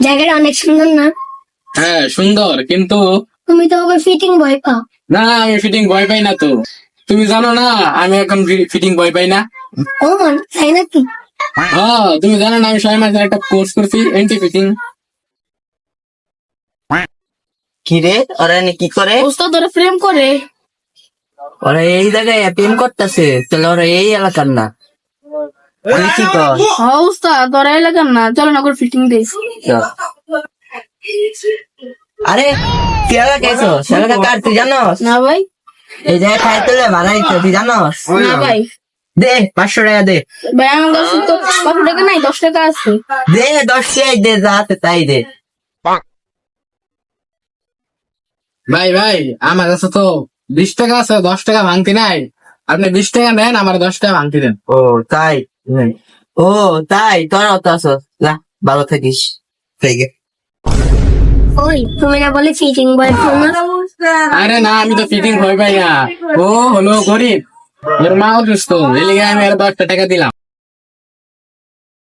জায়গাটা অনেক সুন্দর না? হ্যাঁ সুন্দর, কিন্তু তুমি তো আবার ফিটিং ভয় পাও। না আমি ফিটিং ভয় পাই না তো। তুমি জানো না আমি এখন ফিটিং ভয় পাই না। ও মন, তাই নাকি? হ্যাঁ তুমি জানো না আমি 6 মাসের একটা কোর্স করছি এন্টি ফিটিং। কি রে, ওরা এনে কি করে? ওস্তাদ ওরা প্রেম করে। ওরা এই জায়গায় প্রেম করতেছে, তাহলে ওরা এই এলাকার না? আমি কি কর? হ্যাঁ ওস্তাদ ওরা এলাকার না, চলো না করে ফিটিং দিস। চল। আরে তুই এলাকা এসো, এলাকা কার তুই জানোস? না ভাই, এই জায়গায় খাই তুলে ভাড়া দিতে তুই জানোস? না ভাই, দে 500 টাকা দে। ভাই আমার কাছে তো 5 টাকা নাই, 10 টাকা আছে। দে 10 টাকাই দে, যা আছে তাই দে। ভাই ভাই আমার কাছে তো 20 টাকা আছে, 10 টাকা ভাঙতি নাই। আপনি 20 টাকা নেন, আমার 10 টাকা ভাঙতি দেন। ও তাই? ও তাই, তোরাও তো আছো, যা ভালো থাকিস। ঠিক আছে। ওই তুমি না বলে ফিটিং ভয় পাও না? আরে না আমি তো ফিটিং ভয় পাই না। ও হলো গরিব, ওর মা অসুস্থ, এই লিগে আমি আর 10 টাকা দিলাম।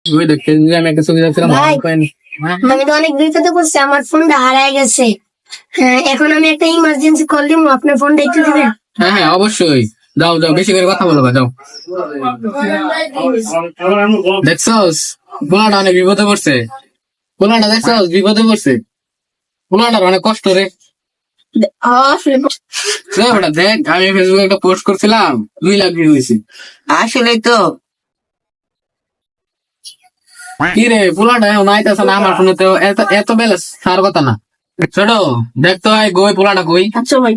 ওই দেখতে আমি একটা ছবি দেখছিলাম, ভাই। ভালো পাইনি। হ্যাঁ? আমি তো অনেক বিপদে পড়ছি, আমার ফোনটা হারায় গেছে। হ্যাঁ, এখন আমি একটা ইমার্জেন্সি কল দিব, আপনার ফোনটা একটু দিবেন? হ্যাঁ হ্যাঁ অবশ্যই, যাও যাও বেশি করে কথা বলবা, যাও। দেখছস পোলাটা অনেক বিপদে পড়ছে, পোলাটা দেখছস বিপদে পড়ছে, পোলাটার অনেক কষ্ট রে। আসলে বেটা দেখ আমি ফেসবুকে একটা পোস্ট করছিলাম, 2 লাখ ভিউ হয়েছে। আসলে তো কি রে পোলাটা এখন আইতাছে না আমার ফোনে, তো এত এত ব্যালেন্স তার কথা না। ছোট দেখতো ভাই গই পোলাটা কই, আচ্ছা ভাই,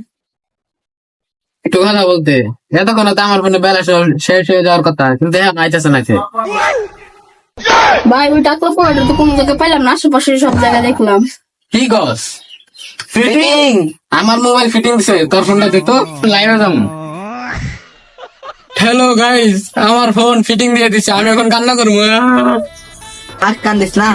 একটু কথা বলতে। এতক্ষণ তো আমার ফোনে ব্যালেন্স শেষ হয়ে যাওয়ার কথা, কিন্তু এখন আইতাছে না সে। ভাই ওই টাকা পয়সা তো কোন জায়গায় পাইলাম না, আশেপাশে সব জায়গায় দেখলাম। কি গস ফিটিং? ফিটিং। আমার মোবাইল ফিটিং দিছে, তোর ফোনটা দিত লাইভে যাম। হ্যালো গাইস, আমার ফোন ফিটিং দিয়ে দিচ্ছে, আমি এখন কান্না করবো। আর কান্দিস না।